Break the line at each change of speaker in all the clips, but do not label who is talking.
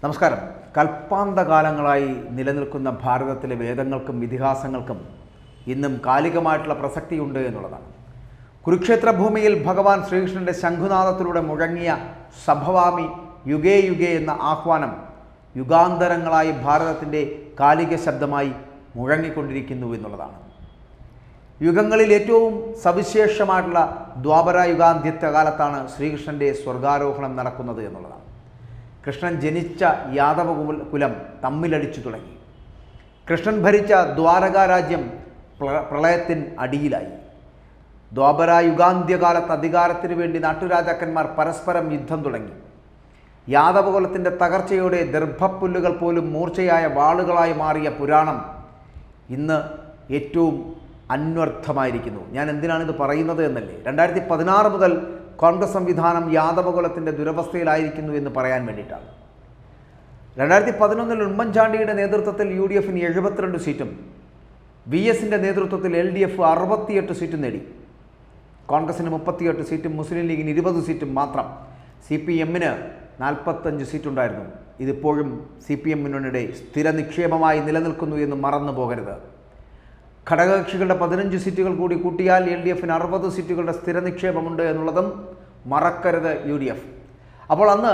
നമസ്കാരം. കൽപ്പാന്തകാലങ്ങളായി നിലനിൽക്കുന്ന ഭാരതത്തിലെ വേദങ്ങൾക്കും ഇതിഹാസങ്ങൾക്കും ഇന്നും കാലികമായിട്ടുള്ള പ്രസക്തിയുണ്ട് എന്നുള്ളതാണ്. കുരുക്ഷേത്ര ഭൂമിയിൽ ഭഗവാൻ ശ്രീകൃഷ്ണൻ്റെ ശംഖുനാദത്തിലൂടെ മുഴങ്ങിയ സഭവാമി യുഗേ യുഗേ എന്ന ആഹ്വാനം യുഗാന്തരങ്ങളായി ഭാരതത്തിൻ്റെ കാലിക ശബ്ദമായി മുഴങ്ങിക്കൊണ്ടിരിക്കുന്നു എന്നുള്ളതാണ്. യുഗങ്ങളിൽ ഏറ്റവും സവിശേഷമായിട്ടുള്ള ദ്വാപര യുഗാന്ത്യത്തെ കാലത്താണ് ശ്രീകൃഷ്ണൻ്റെ സ്വർഗാരോഹണം നടക്കുന്നത് എന്നുള്ളതാണ്. കൃഷ്ണൻ ജനിച്ച യാദവ കുലം തമ്മിലടിച്ചു തുടങ്ങി. കൃഷ്ണൻ ഭരിച്ച ദ്വാരകാ രാജ്യം പ്രളയത്തിൻ അടിയിലായി. ദ്വാപര യുഗാന്ത്യകാലത്ത് അധികാരത്തിനു വേണ്ടി നാട്ടുരാജാക്കന്മാർ പരസ്പരം യുദ്ധം തുടങ്ങി. യാദവകുലത്തിൻ്റെ തകർച്ചയോടെ ദർഭപ്പുല്ലുകൾ പോലും മൂർച്ചയായ വാളുകളായി മാറിയ പുരാണം ഇന്ന് ഏറ്റവും അന്വർത്ഥമായിരിക്കുന്നു. ഞാൻ എന്തിനാണിത് പറയുന്നത് എന്നല്ലേ, 2016 മുതൽ കോൺഗ്രസ് സംവിധാനം യാദവകുലത്തിൻ്റെ ദുരവസ്ഥയിലായിരിക്കുന്നു എന്ന് പറയാൻ വേണ്ടിയിട്ടാണ്. 2011 ഉമ്മൻചാണ്ടിയുടെ നേതൃത്വത്തിൽ UDFന് 72 സീറ്റും VSൻ്റെ നേതൃത്വത്തിൽ LDF 68 സീറ്റും നേടി. കോൺഗ്രസിന് 38 സീറ്റും മുസ്ലിം ലീഗിന് 20 സീറ്റും മാത്രം. CPMന് 45 സീറ്റുണ്ടായിരുന്നു. ഇതിപ്പോഴും CPM-നുടെ സ്ഥിര നിക്ഷേപമായി നിലനിൽക്കുന്നു എന്ന് മറന്നു പോകരുത്. ഘടകകക്ഷികളുടെ 15 സീറ്റുകൾ കൂടി കൂട്ടിയാൽ LDFന് 60 സീറ്റുകളുടെ സ്ഥിര നിക്ഷേപമുണ്ട് എന്നുള്ളതും മറക്കരുത് UDF. അപ്പോൾ അന്ന്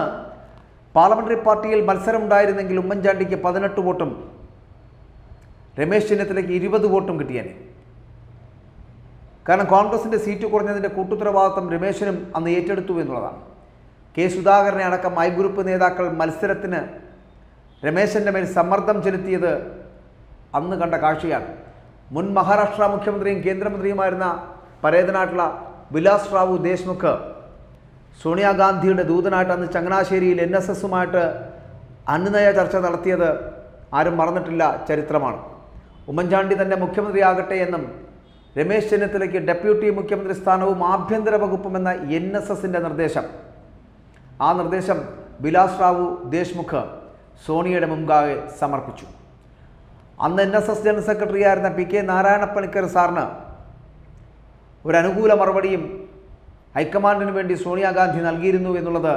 പാർലമെൻ്ററി പാർട്ടിയിൽ മത്സരമുണ്ടായിരുന്നെങ്കിൽ ഉമ്മൻചാണ്ടിക്ക് 18 വോട്ടും രമേശ് ചെന്നിത്തലയ്ക്ക് 20 വോട്ടും കിട്ടിയേനെ. കാരണം കോൺഗ്രസിൻ്റെ സീറ്റ് കുറഞ്ഞതിൻ്റെ കൂട്ടുത്തരവാദിത്വം രമേശിനും അന്ന് ഏറ്റെടുത്തു എന്നുള്ളതാണ്. കെ സുധാകരനെ അടക്കം ഐ ഗ്രൂപ്പ് നേതാക്കൾ മത്സരത്തിന് രമേശൻ്റെ മേൽ സമ്മർദ്ദം ചെലുത്തിയത് അന്ന് കണ്ട കാഴ്ചയാണ്. മുൻ മഹാരാഷ്ട്ര മുഖ്യമന്ത്രിയും കേന്ദ്രമന്ത്രിയുമായിരുന്ന പരേതനായിട്ടുള്ള വിലാസ് റാവു ദേശ്മുഖ് സോണിയാഗാന്ധിയുടെ ദൂതനായിട്ട് അന്ന് ചങ്ങനാശ്ശേരിയിൽ NSSുമായിട്ട് അനുനയ ചർച്ച നടത്തിയത് ആരും മറന്നിട്ടില്ല, ചരിത്രമാണ്. ഉമ്മൻചാണ്ടി തന്നെ മുഖ്യമന്ത്രിയാകട്ടെ എന്നും രമേശ് ചെന്നിത്തലയ്ക്ക് ഡെപ്യൂട്ടി മുഖ്യമന്ത്രി സ്ഥാനവും ആഭ്യന്തര വകുപ്പുമെന്ന NSSൻ്റെ നിർദ്ദേശം, ആ നിർദ്ദേശം വിലാസ് റാവു ദേശ്മുഖ് സോണിയയുടെ മുൻപാകെ സമർപ്പിച്ചു. അന്ന് NSS ജനറൽ സെക്രട്ടറി ആയിരുന്ന PK നാരായണപ്പണിക്കർ സാറിന് ഒരു അനുകൂല മറുപടിയും ഹൈക്കമാൻഡിന് വേണ്ടി സോണിയാഗാന്ധി നൽകിയിരുന്നു എന്നുള്ളത്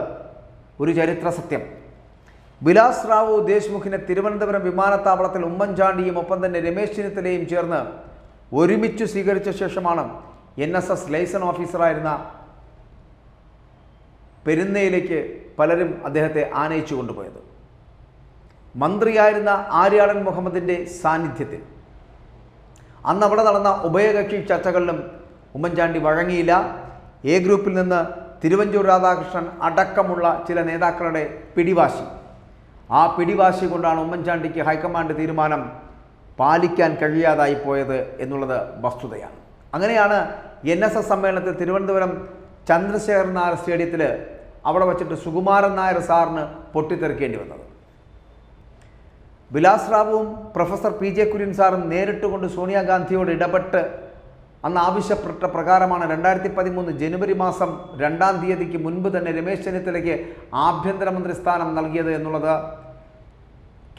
ഒരു ചരിത്ര സത്യം. വിലാസ് റാവു ദേശ്മുഖിനെ തിരുവനന്തപുരം വിമാനത്താവളത്തിൽ ഉമ്മൻചാണ്ടിയും ഒപ്പം തന്നെ രമേശ് ചെന്നിത്തലയും ചേർന്ന് ഒരുമിച്ച് സ്വീകരിച്ച ശേഷമാണ് NSS ലൈസൺ ഓഫീസറായിരുന്ന പെരുന്നയിലേക്ക് പലരും അദ്ദേഹത്തെ ആനയിച്ചു കൊണ്ടുപോയത്. മന്ത്രിയായിരുന്ന ആര്യാടൻ മുഹമ്മദിൻ്റെ സാന്നിധ്യത്തിൽ അന്ന് അവിടെ നടന്ന ഉഭയകക്ഷി ചർച്ചകളിലും ഉമ്മൻചാണ്ടി വഴങ്ങിയില്ല. എ ഗ്രൂപ്പിൽ നിന്ന് തിരുവഞ്ചൂർ രാധാകൃഷ്ണൻ അടക്കമുള്ള ചില നേതാക്കളുടെ പിടിവാശി, ആ പിടിവാശി കൊണ്ടാണ് ഉമ്മൻചാണ്ടിക്ക് ഹൈക്കമാൻഡ് തീരുമാനം പാലിക്കാൻ കഴിയാതായി പോയത് എന്നുള്ളത് വസ്തുതയാണ്. അങ്ങനെയാണ് NSS സമ്മേളനത്തിൽ തിരുവനന്തപുരം ചന്ദ്രശേഖരൻ നായർ സ്റ്റേഡിയത്തിൽ അവിടെ വച്ചിട്ട് സുകുമാരൻ നായർ സാറിന് പൊട്ടിത്തെറിക്കേണ്ടി വന്നത്. വിലാസ് റാവുവും പ്രൊഫസർ PJ കുര്യൻ സാറും നേരിട്ടുകൊണ്ട് സോണിയാഗാന്ധിയോട് ഇടപെട്ട് അന്ന് ആവശ്യപ്പെട്ട പ്രകാരമാണ് 2013 ജനുവരി മാസം 2-ാം തീയതിക്ക് മുൻപ് തന്നെ രമേശ് ചെന്നിത്തലയ്ക്ക് ആഭ്യന്തരമന്ത്രി സ്ഥാനം നൽകിയത് എന്നുള്ളത്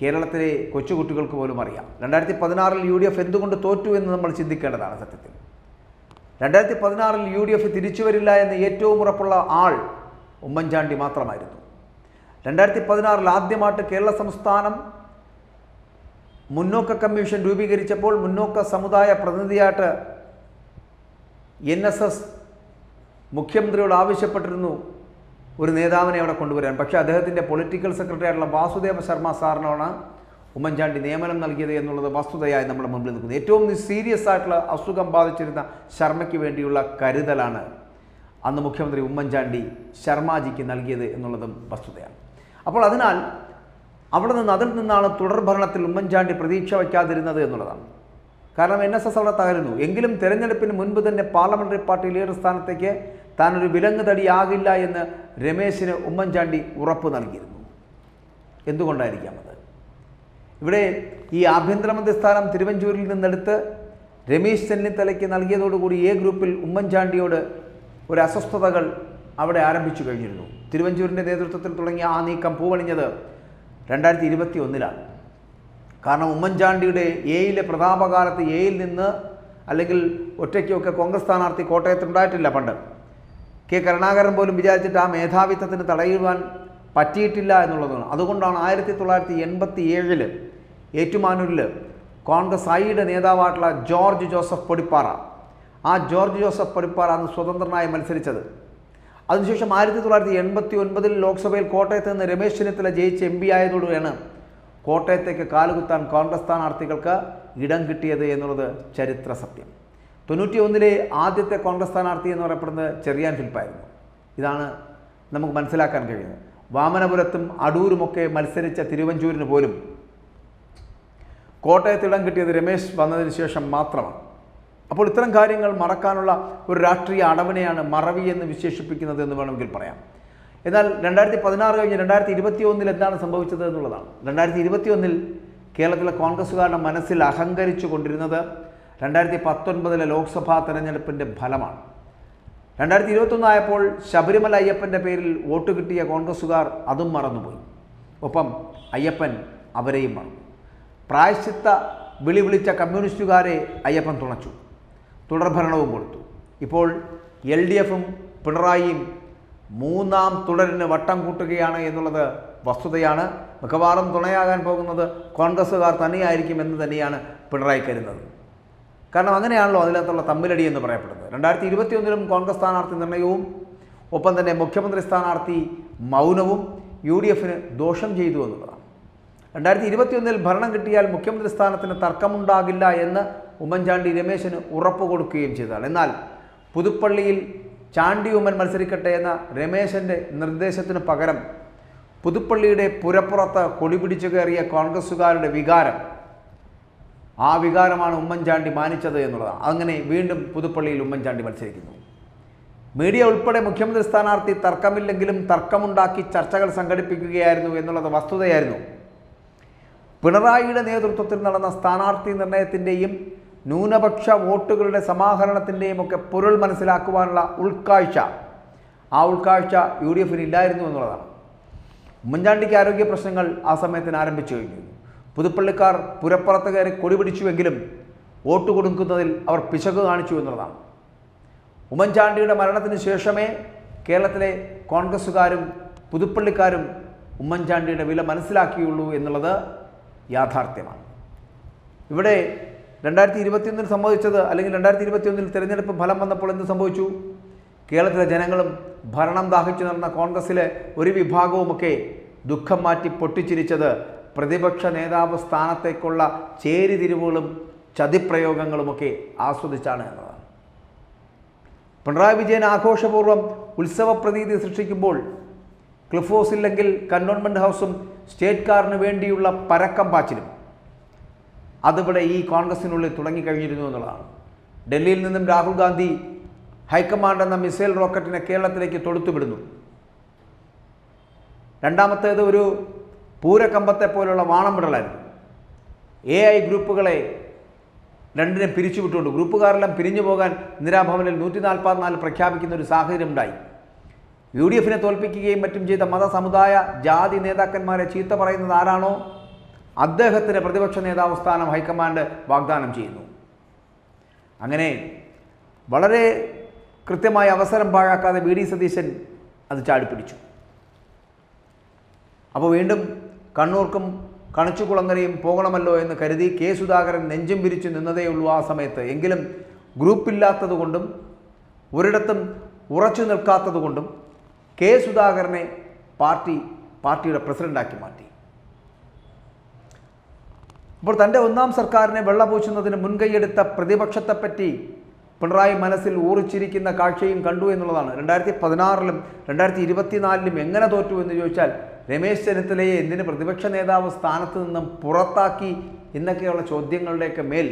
കേരളത്തിലെ കൊച്ചുകുട്ടികൾക്ക് പോലും അറിയാം. 2016 UDF എന്തുകൊണ്ട് തോറ്റു എന്ന് നമ്മൾ ചിന്തിക്കേണ്ടതാണ്. സത്യത്തിൽ 2016 UDF തിരിച്ചു വരില്ല എന്ന് ഏറ്റവും ഉറപ്പുള്ള ആൾ ഉമ്മൻചാണ്ടി മാത്രമായിരുന്നു. 2016 ആദ്യമായിട്ട് കേരള സംസ്ഥാനം മുന്നോക്ക കമ്മീഷൻ രൂപീകരിച്ചപ്പോൾ മുന്നോക്ക സമുദായ പ്രതിനിധിയായിട്ട് NSS മുഖ്യമന്ത്രിയോട് ആവശ്യപ്പെട്ടിരുന്നു ഒരു നേതാവിനെ അവിടെ കൊണ്ടുവരാൻ. പക്ഷേ അദ്ദേഹത്തിൻ്റെ പൊളിറ്റിക്കൽ സെക്രട്ടറി ആയിട്ടുള്ള വാസുദേവ ശർമ്മ സാറിനാണ് ഉമ്മൻചാണ്ടി നിയമനം നൽകിയത് എന്നുള്ളത് വസ്തുതയായി നമ്മുടെ മുമ്പിൽ നിൽക്കുന്നത്. ഏറ്റവും സീരിയസ് ആയിട്ടുള്ള അസുഖം ബാധിച്ചിരുന്ന ശർമ്മയ്ക്ക് വേണ്ടിയുള്ള കരുതലാണ് അന്ന് മുഖ്യമന്ത്രി ഉമ്മൻചാണ്ടി ശർമാജിക്ക് നൽകിയത് എന്നുള്ളതും വസ്തുതയാണ്. അപ്പോൾ അതിനാൽ അതിൽ നിന്നാണ് തുടർഭരണത്തിൽ ഉമ്മൻചാണ്ടി പ്രതീക്ഷ വയ്ക്കാതിരുന്നത് എന്നുള്ളതാണ്. കാരണം NSS അവിടെ തകരുന്നു. എങ്കിലും തെരഞ്ഞെടുപ്പിന് മുൻപ് തന്നെ പാർലമെൻ്ററി പാർട്ടി ലീഡർ സ്ഥാനത്തേക്ക് താനൊരു വിലങ്ങ് തടിയാകില്ല എന്ന് രമേശിന് ഉമ്മൻചാണ്ടി ഉറപ്പ് നൽകിയിരുന്നു. എന്തുകൊണ്ടായിരിക്കാം അത്? ഇവിടെ ഈ ആഭ്യന്തരമന്ത്രി സ്ഥാനം തിരുവഞ്ചൂരിൽ നിന്നെടുത്ത് രമേശ് ചെന്നിത്തലയ്ക്ക് നൽകിയതോടുകൂടി എ ഗ്രൂപ്പിൽ ഉമ്മൻചാണ്ടിയോട് ഒരു അസ്വസ്ഥതകൾ അവിടെ ആരംഭിച്ചു കഴിഞ്ഞിരുന്നു. തിരുവഞ്ചൂരിൻ്റെ നേതൃത്വത്തിൽ തുടങ്ങിയ ആ നീക്കം പൂവണിഞ്ഞത് 2021 കാരണം ഉമ്മൻചാണ്ടിയുടെ എയിലെ പ്രതാപകാലത്ത് എയിൽ നിന്ന് അല്ലെങ്കിൽ ഒറ്റയ്ക്കൊക്കെ കോൺഗ്രസ് സ്ഥാനാർത്ഥി കോട്ടയത്തുണ്ടായിട്ടില്ല. പണ്ട് കെ കരുണാകരൻ പോലും വിചാരിച്ചിട്ട് ആ മേധാവിത്വത്തിന് തടയുവാൻ പറ്റിയിട്ടില്ല എന്നുള്ളതാണ്. അതുകൊണ്ടാണ് 1987 ഏറ്റുമാനൂരിൽ കോൺഗ്രസ് ഐയുടെ നേതാവായിട്ടുള്ള ജോർജ് ജോസഫ് പൊടിപ്പാറ, ആ ജോർജ് ജോസഫ് പൊടിപ്പാറ അന്ന് സ്വതന്ത്രനായി മത്സരിച്ചത്. അതിനുശേഷം 1989 ലോക്സഭയിൽ കോട്ടയത്ത് നിന്ന് രമേശ് ചെന്നിത്തല ജയിച്ച് MP ആയതോടുകൂടിയാണ് കോട്ടയത്തേക്ക് കാലുകുത്താൻ കോൺഗ്രസ് സ്ഥാനാർത്ഥികൾക്ക് ഇടം കിട്ടിയത് എന്നുള്ളത് ചരിത്ര സത്യം. 91 ആദ്യത്തെ കോൺഗ്രസ് സ്ഥാനാർത്ഥി എന്ന് പറയപ്പെടുന്നത് ചെറിയാൻ ഫിലിപ്പായിരുന്നു. ഇതാണ് നമുക്ക് മനസ്സിലാക്കാൻ കഴിയുന്നത്. വാമനപുരത്തും അടൂരുമൊക്കെ മത്സരിച്ച തിരുവഞ്ചൂരിന് പോലും കോട്ടയത്ത് ഇടം കിട്ടിയത് രമേശ് വന്നതിന് ശേഷം മാത്രമാണ്. അപ്പോൾ ഇത്തരം കാര്യങ്ങൾ മറക്കാനുള്ള ഒരു രാഷ്ട്രീയ അടവിനെയാണ് മറവി എന്ന് വിശേഷിപ്പിക്കുന്നത് എന്ന് വേണമെങ്കിൽ പറയാം. എന്നാൽ 2016 കഴിഞ്ഞ് 2021 എന്താണ് സംഭവിച്ചത് എന്നുള്ളതാണ്. 2021 കേരളത്തിലെ കോൺഗ്രസ്സുകാരുടെ മനസ്സിൽ അഹങ്കരിച്ചു കൊണ്ടിരുന്നത് 2019 ലോക്സഭാ തെരഞ്ഞെടുപ്പിൻ്റെ ഫലമാണ്. 2021 ആയപ്പോൾ ശബരിമല അയ്യപ്പൻ്റെ പേരിൽ വോട്ട് കിട്ടിയ കോൺഗ്രസ്സുകാർ അതും മറന്നുപോയി. ഒപ്പം അയ്യപ്പൻ അവരെയും മറന്നു. പ്രായശ്ചിത്ത വിളിച്ച കമ്മ്യൂണിസ്റ്റുകാരെ അയ്യപ്പൻ തുണച്ചു, തുടർഭരണവും കൊടുത്തു. ഇപ്പോൾ LDFും പിണറായിയും മൂന്നാം തുടരിന് വട്ടം കൂട്ടുകയാണ് എന്നുള്ളത് വസ്തുതയാണ്. മിക്കവാറും തുണയാകാൻ പോകുന്നത് കോൺഗ്രസ്സുകാർ തന്നെയായിരിക്കും എന്ന് തന്നെയാണ് പിണറായി കരുതുന്നത്. കാരണം അങ്ങനെയാണല്ലോ അതിനകത്തുള്ള തമ്മിലടി എന്ന് പറയപ്പെടുന്നത്. 2021 കോൺഗ്രസ് സ്ഥാനാർത്ഥി നിർണയവും ഒപ്പം തന്നെ മുഖ്യമന്ത്രി സ്ഥാനാർത്ഥി മൗനവും UDFന് ദോഷം ചെയ്തു എന്നുള്ളതാണ്. 2021 ഭരണം കിട്ടിയാൽ മുഖ്യമന്ത്രി സ്ഥാനത്തിന് തർക്കമുണ്ടാകില്ല എന്ന് ഉമ്മൻചാണ്ടി രമേശന് ഉറപ്പ് കൊടുക്കുകയും ചെയ്തതാണ്. എന്നാൽ പുതുപ്പള്ളിയിൽ ചാണ്ടി ഉമ്മൻ മത്സരിക്കട്ടെ എന്ന രമേശൻ്റെ നിർദ്ദേശത്തിന് പകരം പുതുപ്പള്ളിയുടെ പുരപ്പുറത്ത് കൊടിപിടിച്ചു കയറിയ കോൺഗ്രസ്സുകാരുടെ വികാരം, ആ വികാരമാണ് ഉമ്മൻചാണ്ടി മാനിച്ചത് എന്നുള്ളതാണ്. അങ്ങനെ വീണ്ടും പുതുപ്പള്ളിയിൽ ഉമ്മൻചാണ്ടി മത്സരിക്കുന്നു. മീഡിയ ഉൾപ്പെടെ മുഖ്യമന്ത്രി സ്ഥാനാർത്ഥി തർക്കമില്ലെങ്കിലും തർക്കമുണ്ടാക്കി ചർച്ചകൾ സംഘടിപ്പിക്കുകയായിരുന്നു എന്നുള്ളത് വസ്തുതയായിരുന്നു. പിണറായിയുടെ നേതൃത്വത്തിൽ നടന്ന സ്ഥാനാർത്ഥി നിർണയത്തിൻ്റെയും ന്യൂനപക്ഷ വോട്ടുകളുടെ സമാഹരണത്തിൻ്റെയും ഒക്കെ പൊരുൾ മനസ്സിലാക്കുവാനുള്ള ഉൾക്കാഴ്ച, ആ ഉൾക്കാഴ്ച UDFന് ഇല്ലായിരുന്നു എന്നുള്ളതാണ്. ഉമ്മൻചാണ്ടിക്ക് ആരോഗ്യ പ്രശ്നങ്ങൾ ആ സമയത്തിന് ആരംഭിച്ചു കഴിഞ്ഞു. പുതുപ്പള്ളിക്കാർ പുരപ്പുറത്ത് കയറി കൊടി പിടിച്ചുവെങ്കിലും വോട്ട് കൊടുക്കുന്നതിൽ അവർ പിശക് കാണിച്ചു എന്നുള്ളതാണ്. ഉമ്മൻചാണ്ടിയുടെ മരണത്തിന് ശേഷമേ കേരളത്തിലെ കോൺഗ്രസ്സുകാരും പുതുപ്പള്ളിക്കാരും ഉമ്മൻചാണ്ടിയുടെ വില മനസ്സിലാക്കിയുള്ളൂ എന്നുള്ളത് യാഥാർത്ഥ്യമാണ്. ഇവിടെ 2021 സംഭവിച്ചത്, അല്ലെങ്കിൽ 2021 തിരഞ്ഞെടുപ്പ് ഫലം വന്നപ്പോൾ എന്ത് സംഭവിച്ചു? കേരളത്തിലെ ജനങ്ങളും ഭരണം ദാഹിച്ചു നടന്ന കോൺഗ്രസ്സിലെ ഒരു വിഭാഗവുമൊക്കെ ദുഃഖം മാറ്റി പൊട്ടിച്ചിരിച്ചത് പ്രതിപക്ഷ നേതാവ് സ്ഥാനത്തേക്കുള്ള ചേരിതിരിവുകളും ചതിപ്രയോഗങ്ങളുമൊക്കെ ആസ്വദിച്ചാണ് എന്നതാണ്. പിണറായി വിജയൻ ആഘോഷപൂർവ്വം ഉത്സവ പ്രതീതി സൃഷ്ടിക്കുമ്പോൾ ക്ലിഫ് ഹൗസ് ഇല്ലെങ്കിൽ കന്റോൺമെൻറ്റ് ഹൗസും സ്റ്റേറ്റ് കാറിന് വേണ്ടിയുള്ള പരക്കം പാച്ചിലും അതിവിടെ ഈ കോൺഗ്രസിനുള്ളിൽ തുടങ്ങിക്കഴിഞ്ഞിരുന്നു എന്നുള്ളതാണ്. ഡൽഹിയിൽ നിന്നും രാഹുൽ ഗാന്ധി ഹൈക്കമാൻഡ് എന്ന മിസൈൽ റോക്കറ്റിനെ കേരളത്തിലേക്ക് തൊടുത്തുവിടുന്നു. രണ്ടാമത്തേത് ഒരു പൂരക്കമ്പത്തെ പോലുള്ള വാണം വിടലായിരുന്നു. AI ഗ്രൂപ്പുകളെ രണ്ടിനെ പിരിച്ചുവിട്ടുകൊണ്ട് ഗ്രൂപ്പുകാരെല്ലാം പിരിഞ്ഞു പോകാൻ ഇന്ദിരാഭവനിൽ 144 പ്രഖ്യാപിക്കുന്ന ഒരു സാഹചര്യം ഉണ്ടായി. UDFനെ തോൽപ്പിക്കുകയും മറ്റും ചെയ്ത മതസമുദായ ജാതി നേതാക്കന്മാരെ ചീത്ത പറയുന്നത് ആരാണോ അദ്ദേഹത്തിന് പ്രതിപക്ഷ നേതാവ് സ്ഥാനം ഹൈക്കമാൻഡ് വാഗ്ദാനം ചെയ്യുന്നു. അങ്ങനെ വളരെ കൃത്യമായ അവസരം പാഴാക്കാതെ VD സതീശൻ അത് ചാടിപ്പിടിച്ചു. അപ്പോൾ വീണ്ടും കണ്ണൂർക്കും കണിച്ചുകുളങ്ങരയും പോകണമല്ലോ എന്ന് കരുതി K സുധാകരൻ നെഞ്ചും പിരിച്ചു നിന്നതേയുള്ളൂ ആ സമയത്ത്. എങ്കിലും ഗ്രൂപ്പില്ലാത്തതുകൊണ്ടും ഒരിടത്തും ഉറച്ചു നിൽക്കാത്തതുകൊണ്ടും K സുധാകരനെ പാർട്ടിയുടെ പ്രസിഡന്റാക്കി മാറ്റി. അപ്പോൾ തൻ്റെ ഒന്നാം സർക്കാരിനെ വെള്ളപൂശുന്നതിന് മുൻകൈയെടുത്ത പ്രതിപക്ഷത്തെപ്പറ്റി പിണറായി മനസ്സിൽ ഊറിച്ചിരിക്കുന്ന കാഴ്ചയും കണ്ടു എന്നുള്ളതാണ്. 2016 2024 എങ്ങനെ തോറ്റു എന്ന് ചോദിച്ചാൽ രമേശ് ചെന്നിത്തലയെ എന്തിന് പ്രതിപക്ഷ നേതാവ് സ്ഥാനത്ത് നിന്നും പുറത്താക്കി എന്നൊക്കെയുള്ള ചോദ്യങ്ങളുടെയൊക്കെ മേൽ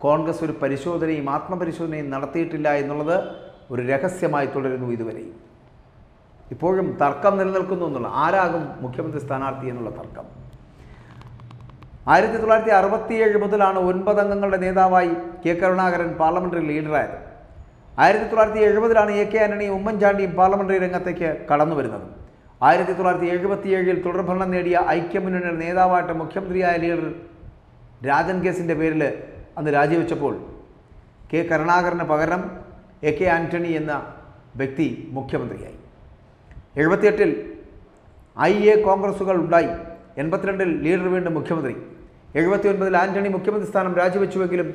കോൺഗ്രസ് ഒരു പരിശോധനയും ആത്മപരിശോധനയും നടത്തിയിട്ടില്ല എന്നുള്ളത് ഒരു രഹസ്യമായി തുടരുന്നു ഇതുവരെയും. ഇപ്പോഴും തർക്കം നിലനിൽക്കുന്നു എന്നുള്ള ആരാകും മുഖ്യമന്ത്രി സ്ഥാനാർത്ഥി എന്നുള്ള തർക്കം. 1967 മുതലാണ് 9 അംഗങ്ങളുടെ നേതാവായി K കരുണാകരൻ പാർലമെന്ററി ലീഡറായത്. 1970 AK ആന്റണിയും ഉമ്മൻചാണ്ടിയും പാർലമെന്ററി രംഗത്തേക്ക് കടന്നു വരുന്നത്. 1977 തുടർഭരണം നേടിയ ഐക്യമുന്നണിയുടെ നേതാവായിട്ട് മുഖ്യമന്ത്രിയായ ലീഡർ രാജൻ കേസിൻ്റെ പേരിൽ അന്ന് രാജിവെച്ചപ്പോൾ K കരുണാകരന് പകരം AK ആന്റണി എന്ന വ്യക്തി മുഖ്യമന്ത്രിയായി. 78 IA കോൺഗ്രസുകൾ ഉണ്ടായി. 82-ൽ ലീഡർ വീണ്ടും മുഖ്യമന്ത്രി. 79-ൽ ആന്റണി മുഖ്യമന്ത്രി സ്ഥാനം രാജിവെച്ചുവെങ്കിലും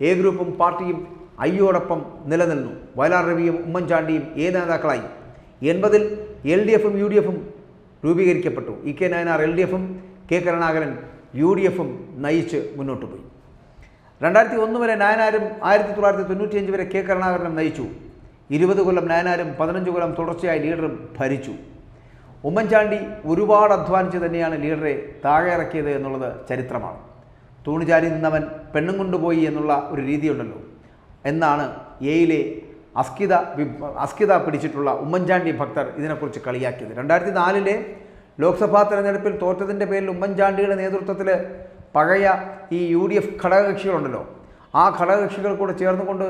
A ഗ്രൂപ്പും പാർട്ടിയും ഐയോടൊപ്പം നിലനിന്നു. വയലാർ രവിയും ഉമ്മൻചാണ്ടിയും നേതാക്കളായി. 80-ൽ LDFും UDFും രൂപീകരിക്കപ്പെട്ടു. EK നായനാർ LDFും K കരുണാകരൻ UDFും നയിച്ച് മുന്നോട്ട് പോയി. 2001 വരെ നായനാരും 1995 വരെ K കരുണാകരനും നയിച്ചു. 20 കൊല്ലം നായനാരും 15 കൊല്ലം തുടർച്ചയായി ലീഡറും ഭരിച്ചു. ഉമ്മൻചാണ്ടി ഒരുപാട് അധ്വാനിച്ച് തന്നെയാണ് ലീഡറെ താഴെ ഇറക്കിയത് എന്നുള്ളത് ചരിത്രമാണ്. തൂണുചാരി നിന്നവൻ പെണ്ണും കൊണ്ടുപോയി എന്നുള്ള ഒരു രീതിയുണ്ടല്ലോ എന്നാണ് എയിലെ അസ്കിത പിടിച്ചിട്ടുള്ള ഉമ്മൻചാണ്ടി ഭക്തർ ഇതിനെക്കുറിച്ച് കളിയാക്കിയത്. 2004-ലെ ലോക്സഭാ തെരഞ്ഞെടുപ്പിൽ തോറ്റതിൻ്റെ പേരിൽ ഉമ്മൻചാണ്ടിയുടെ നേതൃത്വത്തിൽ പഴയ ഈ UDF ഘടകകക്ഷികളുണ്ടല്ലോ, ആ ഘടകകക്ഷികൾ കൂടെ ചേർന്നുകൊണ്ട്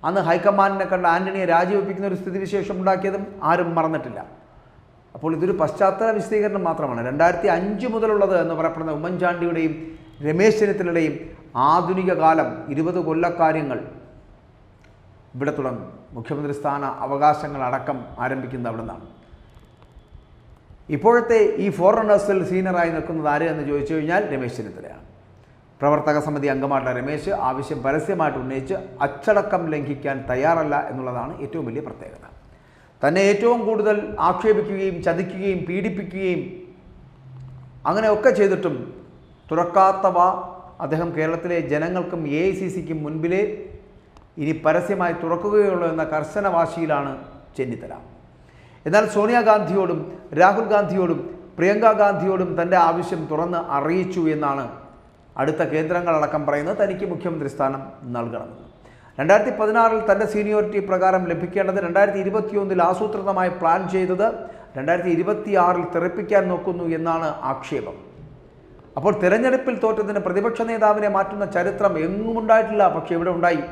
അന്ന് ഹൈക്കമാൻഡിനെ കണ്ട ആന്റണിയെ രാജിവെപ്പിക്കുന്ന ഒരു സ്ഥിതിവിശേഷം ഉണ്ടാക്കിയതും ആരും മറന്നിട്ടില്ല. അപ്പോൾ ഇതൊരു പശ്ചാത്തല വിശദീകരണം മാത്രമാണ്. 2005 മുതലുള്ളത് എന്ന് പറയപ്പെടുന്ന ഉമ്മൻചാണ്ടിയുടെയും രമേശ് ചെന്നിത്തലയുടെയും ആധുനിക കാലം 20 കൊല്ലക്കാര്യങ്ങൾ ഇവിടെ തുടങ്ങും. മുഖ്യമന്ത്രി സ്ഥാന അവകാശങ്ങളടക്കം ആരംഭിക്കുന്നത് അവിടെ നിന്നാണ്. ഇപ്പോഴത്തെ ഈ ഫോറിനേഴ്സിൽ സീനിയറായി നിൽക്കുന്നത് ആര് എന്ന് ചോദിച്ചു കഴിഞ്ഞാൽ രമേശ് ചെന്നിത്തലയാണ്. പ്രവർത്തക സമിതി അംഗമായിട്ടുള്ള രമേശ് ആവശ്യം പരസ്യമായിട്ട് ഉന്നയിച്ച് അച്ചടക്കം ലംഘിക്കാൻ തയ്യാറല്ല എന്നുള്ളതാണ് ഏറ്റവും വലിയ പ്രത്യേകത. തന്നെ ഏറ്റവും കൂടുതൽ ആക്ഷേപിക്കുകയും ചതിക്കുകയും പീഡിപ്പിക്കുകയും അങ്ങനെയൊക്കെ ചെയ്തിട്ടും തുറക്കാത്തവ അദ്ദേഹം കേരളത്തിലെ ജനങ്ങൾക്കും AICCക്കും മുൻപിലേ ഇനി പരസ്യമായി തുറക്കുകയുള്ളൂ എന്ന കർശന വാശിയിലാണ് ചെന്നിത്തല. എന്നാൽ സോണിയാഗാന്ധിയോടും രാഹുൽ ഗാന്ധിയോടും പ്രിയങ്ക ഗാന്ധിയോടും തൻ്റെ ആവശ്യം തുറന്ന് അറിയിച്ചു എന്നാണ് അടുത്ത കേന്ദ്രങ്ങളടക്കം പറയുന്നത്. തനിക്ക് മുഖ്യമന്ത്രി സ്ഥാനം നൽകണമെന്ന്. 2016-ൽ തൻ്റെ സീനിയോറിറ്റി പ്രകാരം ലഭിക്കേണ്ടത് 2021-ൽ ആസൂത്രിതമായി പ്ലാൻ ചെയ്തത് 2026-ൽ തെറിപ്പിക്കാൻ നോക്കുന്നു എന്നാണ് ആക്ഷേപം. അപ്പോൾ തിരഞ്ഞെടുപ്പിൽ തോറ്റതിന് പ്രതിപക്ഷ നേതാവിനെ മാറ്റുന്ന ചരിത്രം എങ്ങും ഉണ്ടായിട്ടില്ല. പക്ഷേ ഇവിടെ ഉണ്ടായി.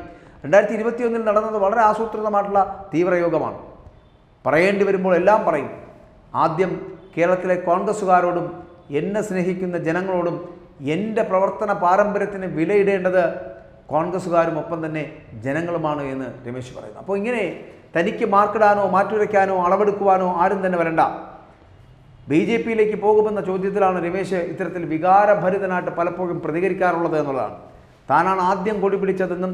2021-ൽ നടന്നത് വളരെ ആസൂത്രിതമായിട്ടുള്ള തീവ്രയോഗമാണ്. പറയേണ്ടി വരുമ്പോൾ എല്ലാം പറയും. ആദ്യം കേരളത്തിലെ കോൺഗ്രസ്സുകാരോടും എന്നെ സ്നേഹിക്കുന്ന ജനങ്ങളോടും എൻ്റെ പ്രവർത്തന പാരമ്പര്യത്തിന് വിലയിടേണ്ടത് കോൺഗ്രസ്സുകാരും ഒപ്പം തന്നെ ജനങ്ങളുമാണ് എന്ന് രമേശ് പറയുന്നു. അപ്പോൾ ഇങ്ങനെ തനിക്ക് മാർക്കിടാനോ മാറ്റുരയ്ക്കാനോ അളവെടുക്കുവാനോ ആരും തന്നെ വരണ്ട. BJPയിലേക്ക് പോകുമെന്ന ചോദ്യത്തിലാണ് രമേശ് ഇത്തരത്തിൽ വികാരഭരിതനായിട്ട് പലപ്പോഴും പ്രതികരിക്കാറുള്ളത് എന്നുള്ളതാണ്. താനാണ് ആദ്യം കൊടി പിടിച്ചതെന്നും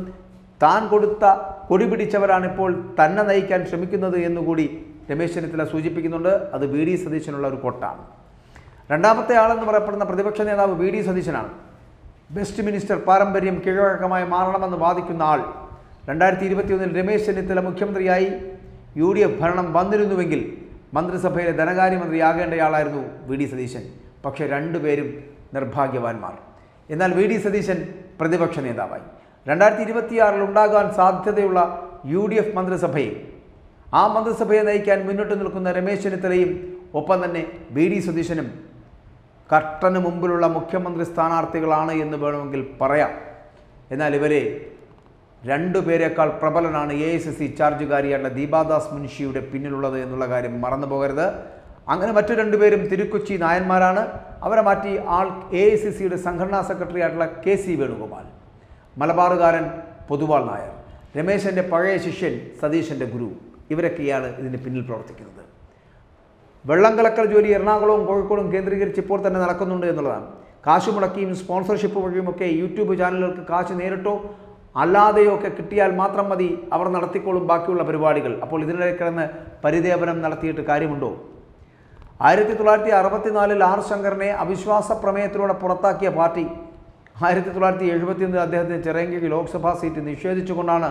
താൻ കൊടുത്ത കൊടി പിടിച്ചവരാണിപ്പോൾ തന്നെ നയിക്കാൻ ശ്രമിക്കുന്നത് എന്നുകൂടി രമേശ് ചെന്നിത്തല സൂചിപ്പിക്കുന്നുണ്ട്. അത് VD സതീശനുള്ള ഒരു കൊട്ടാണ്. രണ്ടാമത്തെ ആളെന്ന് പറയപ്പെടുന്ന പ്രതിപക്ഷ നേതാവ് VD സതീശനാണ്. ബെസ്റ്റ് മിനിസ്റ്റർ പാരമ്പര്യം കീഴ്വഴക്കമായി മാറണമെന്ന് വാദിക്കുന്ന ആൾ. 2021-ൽ രമേശ് ചെന്നിത്തല മുഖ്യമന്ത്രിയായി UDF ഭരണം വന്നിരുന്നുവെങ്കിൽ മന്ത്രിസഭയിലെ ധനകാര്യമന്ത്രിയാകേണ്ടയാളായിരുന്നു VD സതീശൻ. പക്ഷേ രണ്ടുപേരും നിർഭാഗ്യവാന്മാർ. എന്നാൽ VD സതീശൻ പ്രതിപക്ഷ നേതാവായി. 2026-ൽ ഉണ്ടാകാൻ സാധ്യതയുള്ള UDF മന്ത്രിസഭയെ ആ മന്ത്രിസഭയെ നയിക്കാൻ മുന്നോട്ട് നിൽക്കുന്ന രമേശ് ചെന്നിത്തലയും ഒപ്പം തന്നെ VD സതീശനും കർട്ടന് മുമ്പിലുള്ള മുഖ്യമന്ത്രി സ്ഥാനാർത്ഥികളാണ് എന്ന് വേണമെങ്കിൽ പറയാം. എന്നാൽ ഇവരെ രണ്ടുപേരെക്കാൾ പ്രബലനാണ് AICC ചാർജുകാരിയായ ദീപാദാസ് മുൻഷിയുടെ പിന്നിലുള്ളത് എന്നുള്ള കാര്യം മറന്നു പോകരുത്. അങ്ങനെ മറ്റു രണ്ടുപേരും തിരുക്കൊച്ചി നായന്മാരാണ്. അവരെ മാറ്റി ആൾ AICCയുടെ സംഘടനാ സെക്രട്ടറി ആയിട്ടുള്ള KC വേണുഗോപാൽ, മലബാറുകാരൻ പൊതുവാൾ നായർ, രമേശൻ്റെ പഴയ ശിഷ്യൻ സതീശൻ്റെ ഗുരു. ഇവരൊക്കെയാണ് ഇതിന് പിന്നിൽ പ്രവർത്തിക്കുന്നത്. വെള്ളം കലക്കൽ ജോലി എറണാകുളവും കോഴിക്കോടും കേന്ദ്രീകരിച്ച് ഇപ്പോൾ തന്നെ നടക്കുന്നുണ്ട് എന്നുള്ളതാണ്. കാശ് മുടക്കിയും സ്പോൺസർഷിപ്പ് വഴിയുമൊക്കെ യൂട്യൂബ് ചാനലുകൾക്ക് കാശ് നേരിട്ടോ അല്ലാതെയോ ഒക്കെ കിട്ടിയാൽ മാത്രം മതി, അവർ നടത്തിക്കോളും ബാക്കിയുള്ള പരിപാടികൾ. അപ്പോൾ ഇതിനിടെ കിടന്ന് പരിദേവനം നടത്തിയിട്ട് കാര്യമുണ്ടോ? 1964-ൽ R ശങ്കറിനെ അവിശ്വാസ പ്രമേയത്തിലൂടെ പുറത്താക്കിയ പാർട്ടി 1971-ൽ അദ്ദേഹത്തിന് ചിറയൻകീഴ് ലോക്സഭാ സീറ്റ് നിഷേധിച്ചുകൊണ്ടാണ്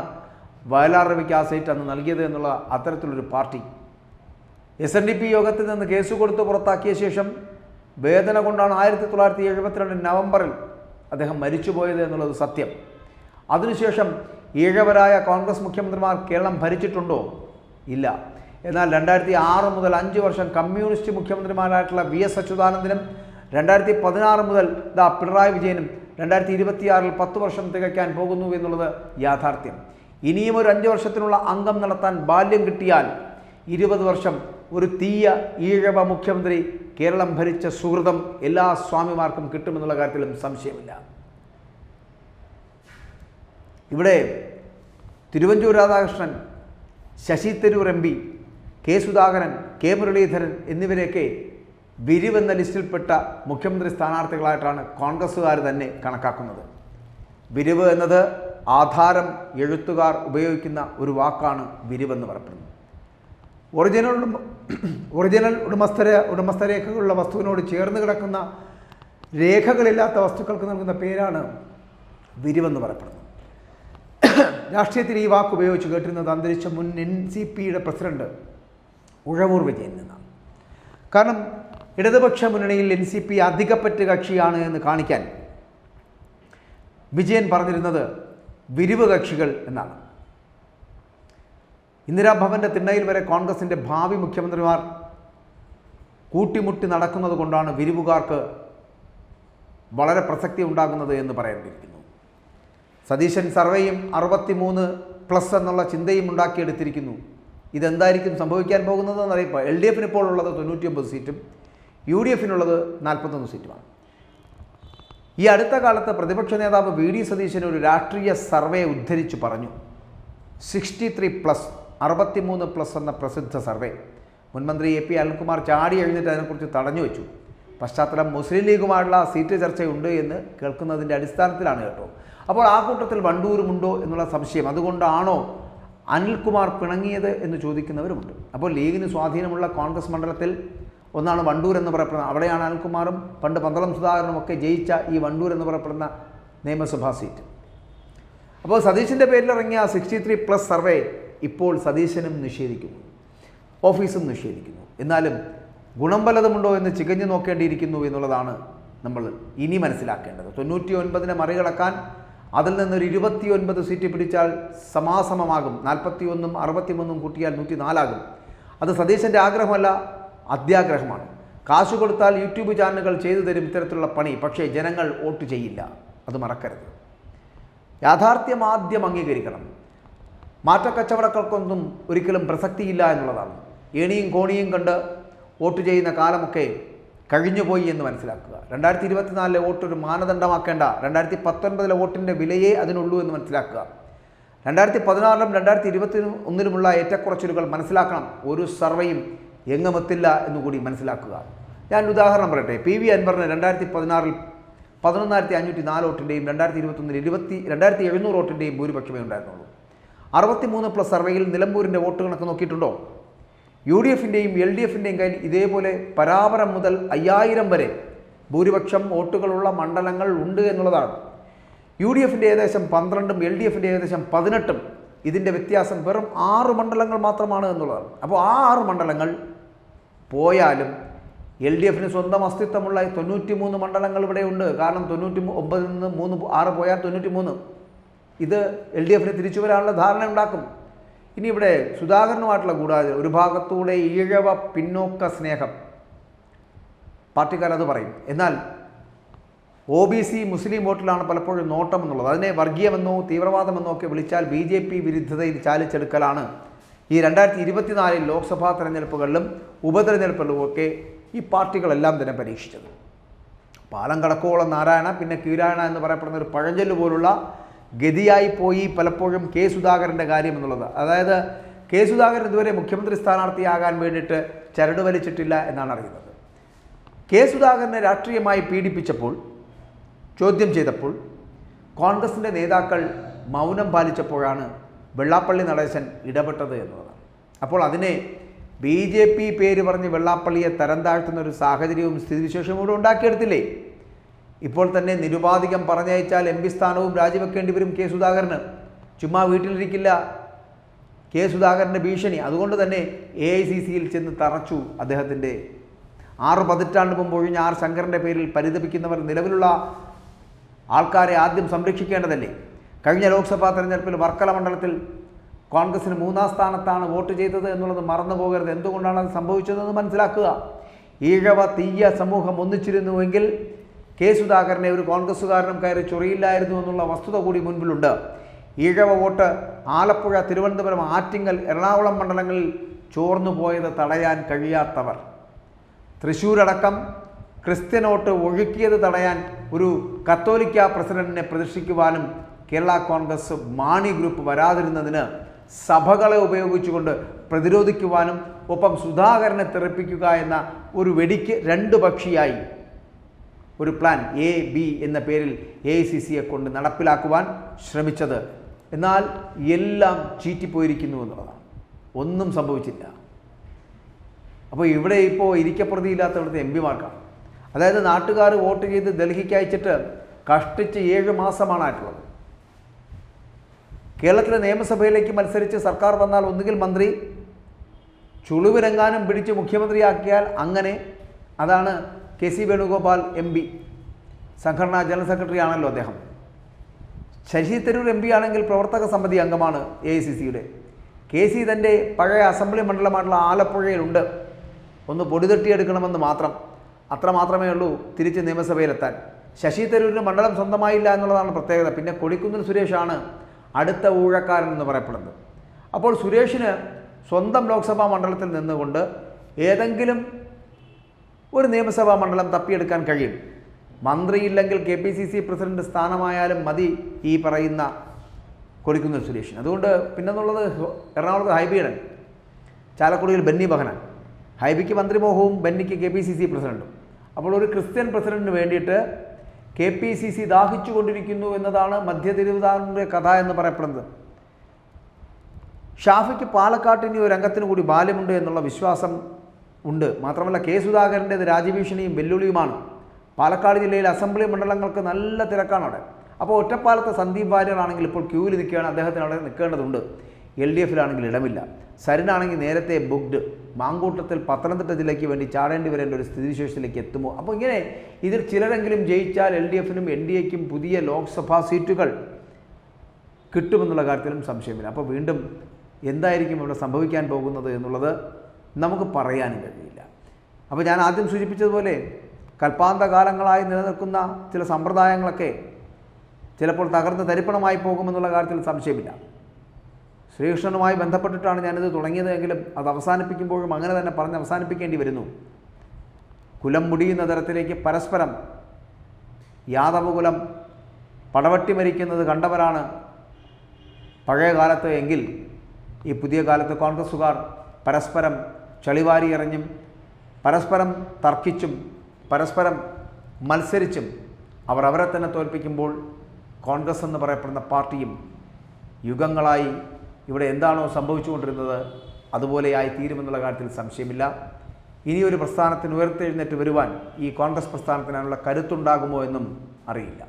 വയലാർ രവിക്ക് ആ സീറ്റ് അന്ന് നൽകിയത് എന്നുള്ള അത്തരത്തിലൊരു പാർട്ടി. SNDP യോഗത്തിൽ നിന്ന് കേസ് കൊടുത്ത് പുറത്താക്കിയ ശേഷം വേദന കൊണ്ടാണ് 1972 നവംബറിൽ അദ്ദേഹം മരിച്ചുപോയത് എന്നുള്ളത് സത്യം. അതിനുശേഷം ഈഴവരായ കോൺഗ്രസ് മുഖ്യമന്ത്രിമാർ കേരളം ഭരിച്ചിട്ടുണ്ടോ? ഇല്ല. എന്നാൽ 2006 മുതൽ 5 വർഷം കമ്മ്യൂണിസ്റ്റ് മുഖ്യമന്ത്രിമാരായിട്ടുള്ള VS അച്യുതാനന്ദനും 2016 മുതൽ പിണറായി വിജയനും 2026-ൽ 10 വർഷം തികയ്ക്കാൻ പോകുന്നു എന്നുള്ളത് യാഥാർത്ഥ്യം. ഇനിയും ഒരു 5 വർഷത്തിനുള്ള അംഗം നടത്താൻ ബാല്യം കിട്ടിയാൽ 20 വർഷം ഒരു തീയ ഈഴവ മുഖ്യമന്ത്രി കേരളം ഭരിച്ച സുഹൃതം എല്ലാ സ്വാമിമാർക്കും കിട്ടുമെന്നുള്ള കാര്യത്തിലും സംശയമില്ല. ഇവിടെ Thiruvanchoor Radhakrishnan, Sasi Tharoor MP, K Sudhakaran, K Muraleedharan എന്നിവരെയൊക്കെ വിരിവ് എന്ന ലിസ്റ്റിൽപ്പെട്ട മുഖ്യമന്ത്രി സ്ഥാനാർത്ഥികളായിട്ടാണ് കോൺഗ്രസ്സുകാർ തന്നെ കണക്കാക്കുന്നത്. വിരിവ് എന്നത് ആധാരം എഴുത്തുകാർ ഉപയോഗിക്കുന്ന ഒരു വാക്കാണ് വിരിവെന്ന് പറയപ്പെടുന്നത്. ഒറിജിനൽ ഉടമസ്ഥരേഖകളുള്ള വസ്തുവിനോട് ചേർന്ന് കിടക്കുന്ന രേഖകളില്ലാത്ത വസ്തുക്കൾക്ക് നൽകുന്ന പേരാണ് വിരിവെന്ന് പറയപ്പെടുന്നത്. രാഷ്ട്രീയത്തിൽ ഈ വാക്ക് ഉപയോഗിച്ച് കേട്ടിരുന്നത് അന്തരിച്ച മുൻ NCPയുടെ പ്രസിഡന്റ് ഉഴവൂർ വിജയൻ നിന്നാണ്. കാരണം ഇടതുപക്ഷ മുന്നണിയിൽ NCP അധികപ്പറ്റ് കക്ഷിയാണ് എന്ന് കാണിക്കാൻ വിജയൻ പറഞ്ഞിരുന്നത് വിരിവ് കക്ഷികൾ എന്നാണ്. ഇന്ദിരാഭവൻ്റെ തിണ്ണയിൽ വരെ കോൺഗ്രസിൻ്റെ ഭാവി മുഖ്യമന്ത്രിമാർ കൂട്ടിമുട്ടി നടക്കുന്നത് കൊണ്ടാണ് വിരിവുകാർക്ക് വളരെ പ്രസക്തി ഉണ്ടാകുന്നത് എന്ന് പറയേണ്ടിയിരിക്കുന്നു. സതീശൻ സർവേയും 63+ എന്നുള്ള ചിന്തയും ഉണ്ടാക്കിയെടുത്തിരിക്കുന്നു. ഇതെന്തായിരിക്കും സംഭവിക്കാൻ പോകുന്നതെന്ന് അറിയിപ്പോൾ LDF ഇപ്പോൾ ഉള്ളത് 99 സീറ്റും UDF 41 സീറ്റുമാണ്. ഈ അടുത്ത കാലത്ത് പ്രതിപക്ഷ നേതാവ് VD സതീശൻ ഒരു രാഷ്ട്രീയ സർവേ ഉദ്ധരിച്ച് പറഞ്ഞു, 63+, 63+ എന്ന പ്രസിദ്ധ സർവേ. മുൻമന്ത്രി AP അനിൽകുമാർ ചാടി എഴുന്നേറ്റ് അതിനെക്കുറിച്ച് തടഞ്ഞു വെച്ചു. പശ്ചാത്തലം മുസ്ലിം ലീഗുമായുള്ള സീറ്റ് ചർച്ചയുണ്ട് എന്ന് കേൾക്കുന്നതിൻ്റെ അടിസ്ഥാനത്തിലാണ് കേട്ടോ. അപ്പോൾ ആ കൂട്ടത്തിൽ വണ്ടൂരുമുണ്ടോ എന്നുള്ള സംശയം, അതുകൊണ്ടാണോ അനിൽകുമാർ പിണങ്ങിയത് എന്ന് ചോദിക്കുന്നവരുമുണ്ട്. അപ്പോൾ ലീഗിന് സ്വാധീനമുള്ള കോൺഗ്രസ് മണ്ഡലത്തിൽ ഒന്നാണ് വണ്ടൂർ എന്ന് പറയപ്പെടുന്നത്. അവിടെയാണ് അനിൽകുമാറും പണ്ട് പന്തളം സുധാകരനും ഒക്കെ ജയിച്ച ഈ വണ്ടൂർ എന്ന് പറയപ്പെടുന്ന നിയമസഭാ സീറ്റ്. അപ്പോൾ സതീശൻ്റെ പേരിലിറങ്ങിയ 63+ സർവേ ഇപ്പോൾ സതീശനും നിഷേധിക്കുന്നു, ഓഫീസും നിഷേധിക്കുന്നു. എന്നാലും ഗുണം വല്ലതുമുണ്ടോ എന്ന് ചികഞ്ഞു നോക്കേണ്ടിയിരിക്കുന്നു എന്നുള്ളതാണ് നമ്മൾ ഇനി മനസ്സിലാക്കേണ്ടത്. 99 മറികടക്കാൻ അതിൽ നിന്നൊരു 29 സീറ്റ് പിടിച്ചാൽ സമാസമമാകും. 41ഉം 63ഉം കൂട്ടിയാൽ 104 ആകും. അത് സതീശൻ്റെ ആഗ്രഹമല്ല, അത്യാഗ്രഹമാണ്. കാശ് കൊടുത്താൽ യൂട്യൂബ് ചാനലുകൾ ചെയ്തു തരും ഇത്തരത്തിലുള്ള പണി. പക്ഷേ ജനങ്ങൾ വോട്ട് ചെയ്യില്ല, അത് മറക്കരുത്. യാഥാർത്ഥ്യം ആദ്യം അംഗീകരിക്കണം. മാറ്റക്കച്ചവടങ്ങൾക്കൊന്നും ഒരിക്കലും പ്രസക്തിയില്ല എന്നുള്ളതാണ്. ഏണിയും കോണിയും കണ്ട് വോട്ട് ചെയ്യുന്ന കാലമൊക്കെ കഴിഞ്ഞുപോയി എന്ന് മനസ്സിലാക്കുക. 2024 വോട്ട് ഒരു മാനദണ്ഡമാക്കേണ്ട, 2019 വോട്ടിൻ്റെ വിലയേ അതിനുള്ളൂ എന്ന് മനസ്സിലാക്കുക. 2016 2021 ഏറ്റക്കുറച്ചിലുകൾ മനസ്സിലാക്കണം. ഒരു സർവേയും എങ്ങുമെത്തില്ല എന്നുകൂടി മനസ്സിലാക്കുക. ഞാൻ ഉദാഹരണം പറയട്ടെ. PV അൻവറിന് 2016 11,504 വോട്ടിൻ്റെയും 2021 2,700 വോട്ടിൻ്റെയും ഭൂരിപക്ഷമേ ഉണ്ടായിരുന്നുള്ളൂ. 63+ സർവേയിൽ നിലമ്പൂരിൻ്റെ വോട്ട് കണക്ക് നോക്കിയിട്ടുണ്ടോ? UDFൻ്റെയും LDFൻ്റെയും കയ്യിൽ ഇതേപോലെ പരാപരം മുതൽ 5000 വരെ ഭൂരിപക്ഷം വോട്ടുകളുള്ള മണ്ഡലങ്ങൾ ഉണ്ട് എന്നുള്ളതാണ്. UDFൻ്റെ ഏകദേശം 12ഉം LDFൻ്റെ ഏകദേശം 18ഉം. ഇതിൻ്റെ വ്യത്യാസം വെറും 6 മണ്ഡലങ്ങൾ മാത്രമാണ് എന്നുള്ളതാണ്. അപ്പോൾ ആ 6 മണ്ഡലങ്ങൾ പോയാലും LDFന് സ്വന്തം അസ്തിത്വമുള്ള 93 മണ്ഡലങ്ങൾ ഇവിടെ ഉണ്ട്. കാരണം 99 നിന്ന് 6 പോയാൽ 93. ഇത് LDFന് തിരിച്ചു വരാനുള്ള ധാരണ ഉണ്ടാക്കും. ഇനി ഇവിടെ സുധാകരനുമായിട്ടുള്ള കൂടാതെ ഒരു ഭാഗത്തൂടെ ഈഴവ പിന്നോക്ക സ്നേഹം, പാർട്ടിക്കാരത് പറയും. എന്നാൽ OBC മുസ്ലിം വോട്ടിലാണ് പലപ്പോഴും നോട്ടം എന്നുള്ളത്. അതിനെ വർഗീയമെന്നോ തീവ്രവാദമെന്നോ ഒക്കെ വിളിച്ചാൽ BJP വിരുദ്ധതയിൽ ചാലിച്ചെടുക്കലാണ് ഈ 2024 ലോക്സഭാ തെരഞ്ഞെടുപ്പുകളിലും ഉപതെരഞ്ഞെടുപ്പുകളിലും ഒക്കെ ഈ പാർട്ടികളെല്ലാം തന്നെ പരീക്ഷിച്ചത്. പാലം കടക്കോളം നാരായണ പിന്നെ കീരായണ എന്ന് പറയപ്പെടുന്ന ഒരു പഴഞ്ചൊല്ല് പോലുള്ള ഗതിയായി പോയി പലപ്പോഴും K സുധാകരൻ്റെ കാര്യം എന്നുള്ളത്. അതായത് K സുധാകരൻ ഇതുവരെ മുഖ്യമന്ത്രി സ്ഥാനാർത്ഥിയാകാൻ വേണ്ടിയിട്ട് ചരട് വലിച്ചിട്ടില്ല എന്നാണ് അറിയുന്നത്. K സുധാകരനെ രാഷ്ട്രീയമായി പീഡിപ്പിച്ചപ്പോൾ, ചോദ്യം ചെയ്തപ്പോൾ കോൺഗ്രസിൻ്റെ നേതാക്കൾ മൗനം പാലിച്ചപ്പോഴാണ് വെള്ളാപ്പള്ളി നടേശൻ ഇടപെട്ടത് എന്നുള്ളതാണ്. അപ്പോൾ അതിനെ BJP പേര് പറഞ്ഞ് വെള്ളാപ്പള്ളിയെ തരം താഴ്ത്തുന്ന ഒരു സാഹചര്യവും സ്ഥിതിവിശേഷവും കൂടെ ഉണ്ടാക്കിയെടുത്തില്ലേ? ഇപ്പോൾ തന്നെ നിരുപാധികം പറഞ്ഞയച്ചാൽ MP സ്ഥാനവും രാജിവെക്കേണ്ടി വരും K സുധാകരന്. ചുമ്മാ വീട്ടിലിരിക്കില്ല K സുധാകരൻ്റെ ഭീഷണി. അതുകൊണ്ട് തന്നെ AICCയിൽ ചെന്ന് തറച്ചു അദ്ദേഹത്തിൻ്റെ 6 പതിറ്റാണ്ട് മുമ്പ് ഒഴിഞ്ഞ R ശങ്കറിൻ്റെ പേരിൽ പരിതപിക്കുന്നവർ നിലവിലുള്ള ആൾക്കാരെ ആദ്യം സംരക്ഷിക്കേണ്ടതല്ലേ? കഴിഞ്ഞ ലോക്സഭാ തെരഞ്ഞെടുപ്പിൽ വർക്കല മണ്ഡലത്തിൽ കോൺഗ്രസിന് 3ാം സ്ഥാനത്താണ് വോട്ട് ചെയ്തത് എന്നുള്ളത് മറന്നു പോകരുത്. എന്തുകൊണ്ടാണ് അത് സംഭവിച്ചതെന്ന് മനസ്സിലാക്കുക. ഈഴവ തീയ സമൂഹം ഒന്നിച്ചിരുന്നുവെങ്കിൽ K സുധാകരനെ ഒരു കോൺഗ്രസ്സുകാരനും കയറി ചൊറിയില്ലായിരുന്നു എന്നുള്ള വസ്തുത കൂടി മുൻപിലുണ്ട്. ഈഴവ വോട്ട് ആലപ്പുഴ, തിരുവനന്തപുരം, ആറ്റിങ്ങൽ, എറണാകുളം മണ്ഡലങ്ങളിൽ ചോർന്നു പോയത് തടയാൻ കഴിയാത്തവർ, തൃശ്ശൂരടക്കം ക്രിസ്ത്യൻ വോട്ട് ഒഴുക്കിയത് തടയാൻ ഒരു കത്തോലിക്ക പ്രസിഡന്റിനെ പ്രതിഷ്ഠിക്കുവാനും കേരള കോൺഗ്രസ് മാണി ഗ്രൂപ്പ് വരാതിരുന്നതിന് സഭകളെ ഉപയോഗിച്ചുകൊണ്ട് പ്രതിരോധിക്കുവാനും ഒപ്പം സുധാകരനെ തെറിപ്പിക്കുക എന്ന ഒരു വെടിക്ക് രണ്ട് പക്ഷിയായി ഒരു പ്ലാൻ AB എന്ന പേരിൽ AICCയെ കൊണ്ട് നടപ്പിലാക്കുവാൻ ശ്രമിച്ചത്. എന്നാൽ എല്ലാം ചീറ്റിപ്പോയിരിക്കുന്നു എന്നുള്ളതാണ്. ഒന്നും സംഭവിച്ചില്ല. അപ്പോൾ ഇവിടെ ഇപ്പോൾ ഇരിക്കപ്രതിയില്ലാത്തവിടുത്തെ MP മാർക്കാണ്. അതായത് നാട്ടുകാർ വോട്ട് ചെയ്ത് ഡൽഹിക്ക് അയച്ചിട്ട് കഷ്ടിച്ച് 7 മാസമാണ് ആയിട്ടുള്ളത്. കേരളത്തിലെ നിയമസഭയിലേക്ക് മത്സരിച്ച് സർക്കാർ വന്നാൽ ഒന്നുകിൽ മന്ത്രി, ചുളിവിനെങ്ങാനും പിടിച്ച് മുഖ്യമന്ത്രിയാക്കിയാൽ അങ്ങനെ. അതാണ് KC വേണുഗോപാൽ MP, സംഘടനാ ജനറൽ സെക്രട്ടറി ആണല്ലോ അദ്ദേഹം. ശശി തരൂർ MP ആണെങ്കിൽ പ്രവർത്തക സമിതി അംഗമാണ് AICCയുടെ. KC തൻ്റെ പഴയ അസംബ്ലി മണ്ഡലമായിട്ടുള്ള ആലപ്പുഴയിലുണ്ട്. ഒന്ന് പൊടിതട്ടിയെടുക്കണമെന്ന് മാത്രം, അത്ര മാത്രമേ ഉള്ളൂ തിരിച്ച് നിയമസഭയിലെത്താൻ. ശശി തരൂരിന് മണ്ഡലം സ്വന്തമായില്ല എന്നുള്ളതാണ് പ്രത്യേകത. പിന്നെ കൊടിക്കുന്നിൽ സുരേഷാണ് അടുത്ത ഊഴക്കാരൻ എന്ന് പറയപ്പെടുന്നത്. അപ്പോൾ സുരേഷിന് സ്വന്തം ലോക്സഭാ മണ്ഡലത്തിൽ നിന്നുകൊണ്ട് ഏതെങ്കിലും ഒരു നിയമസഭാ മണ്ഡലം തപ്പിയെടുക്കാൻ കഴിയും. മന്ത്രിയില്ലെങ്കിൽ KPCC പ്രസിഡന്റ് സ്ഥാനമായാലും മതി ഈ പറയുന്ന കൊടിക്കുന്നിൽ സുരേഷിന്. അതുകൊണ്ട് പിന്നെന്നുള്ളത് എറണാകുളത്ത് ഹൈബിയുടെ, ചാലക്കുടിയിൽ ബെന്നി ബഹനാൻ. ഹൈബിക്ക് മന്ത്രിമോഹവും ബെന്നിക്ക് KPCC പ്രസിഡന്റും. അപ്പോൾ ഒരു ക്രിസ്ത്യൻ പ്രസിഡന്റിന് വേണ്ടിയിട്ട് KPCC ദാഹിച്ചു കൊണ്ടിരിക്കുന്നു എന്നതാണ് മധ്യ തിരുവിതാംകൂറിൻ്റെ കഥ എന്ന് പറയപ്പെടുന്നത്. ഷാഫിക്ക് പാലക്കാട്ട് ഇനി ഒരു രംഗത്തിന് കൂടി ബാല്യമുണ്ട് എന്നുള്ള വിശ്വാസം ഉണ്ട്. മാത്രമല്ല സുധാകരൻ്റേത് രാജ്യഭീഷണിയും വെല്ലുവിളിയുമാണ്. പാലക്കാട് ജില്ലയിലെ അസംബ്ലി മണ്ഡലങ്ങൾക്ക് നല്ല തിരക്കാണ് അവിടെ. അപ്പോൾ ഒറ്റപ്പാലത്തെ സന്ദീപ് വാര്യർ ആണെങ്കിൽ ഇപ്പോൾ ക്യൂവിൽ നിൽക്കുകയാണ്. അദ്ദേഹത്തിന് അവിടെ നിൽക്കേണ്ടതുണ്ട്. LDFിലാണെങ്കിൽ ഇടമില്ല. സരിനാണെങ്കിൽ നേരത്തെ ബുക്ക്ഡ്. മാങ്കൂട്ടത്തിൽ പത്തനംതിട്ട ജില്ലയ്ക്ക് വേണ്ടി ചാടേണ്ടി വരേണ്ട ഒരു സ്ഥിതിവിശേഷത്തിലേക്ക് എത്തുമോ? അപ്പോൾ ഇങ്ങനെ ഇതിൽ ചിലരെങ്കിലും ജയിച്ചാൽ LDFിനും NDAയ്ക്കും പുതിയ ലോക്സഭാ സീറ്റുകൾ കിട്ടുമെന്നുള്ള കാര്യത്തിലും സംശയമില്ല. അപ്പോൾ വീണ്ടും എന്തായിരിക്കും ഇവിടെ സംഭവിക്കാൻ പോകുന്നത് എന്നുള്ളത് നമുക്ക് പറയാനും കഴിയില്ല. അപ്പോൾ ഞാൻ ആദ്യം സൂചിപ്പിച്ചതുപോലെ കൽപ്പാന്തകാലങ്ങളായി നിലനിൽക്കുന്ന ചില സമ്പ്രദായങ്ങളൊക്കെ ചിലപ്പോൾ തകർന്ന് തരിപ്പണമായി പോകുമെന്നുള്ള കാര്യത്തിൽ സംശയമില്ല. ശ്രീകൃഷ്ണനുമായി ബന്ധപ്പെട്ടിട്ടാണ് ഞാനിത് തുടങ്ങിയതെങ്കിലും അത് അവസാനിപ്പിക്കുമ്പോഴും അങ്ങനെ തന്നെ പറഞ്ഞ് അവസാനിപ്പിക്കേണ്ടി വരുന്നു. കുലം മുടിയുന്ന തരത്തിലേക്ക് പരസ്പരം യാദവകുലം പടവട്ടി മരിക്കുന്നത് കണ്ടവരാണ് പഴയ കാലത്ത് എങ്കിൽ ഈ പുതിയ കാലത്ത് കോൺഗ്രസ്സുകാർ പരസ്പരം ചളിവാരി എറിഞ്ഞും പരസ്പരം തർക്കിച്ചും പരസ്പരം മത്സരിച്ചും അവർ അവരെ തന്നെ തോൽപ്പിക്കുമ്പോൾ കോൺഗ്രസ് എന്ന് പറയപ്പെടുന്ന പാർട്ടിയും യുഗങ്ങളായി ഇവിടെ എന്താണോ സംഭവിച്ചുകൊണ്ടിരുന്നത് അതുപോലെയായി തീരുമെന്നുള്ള കാര്യത്തിൽ സംശയമില്ല. ഇനിയൊരു പ്രസ്ഥാനത്തിന് ഉയർത്തെഴുന്നേറ്റ് വരുവാൻ ഈ കോൺഗ്രസ് പ്രസ്ഥാനത്തിനുള്ള കരുത്തുണ്ടാകുമോ എന്നും അറിയില്ല.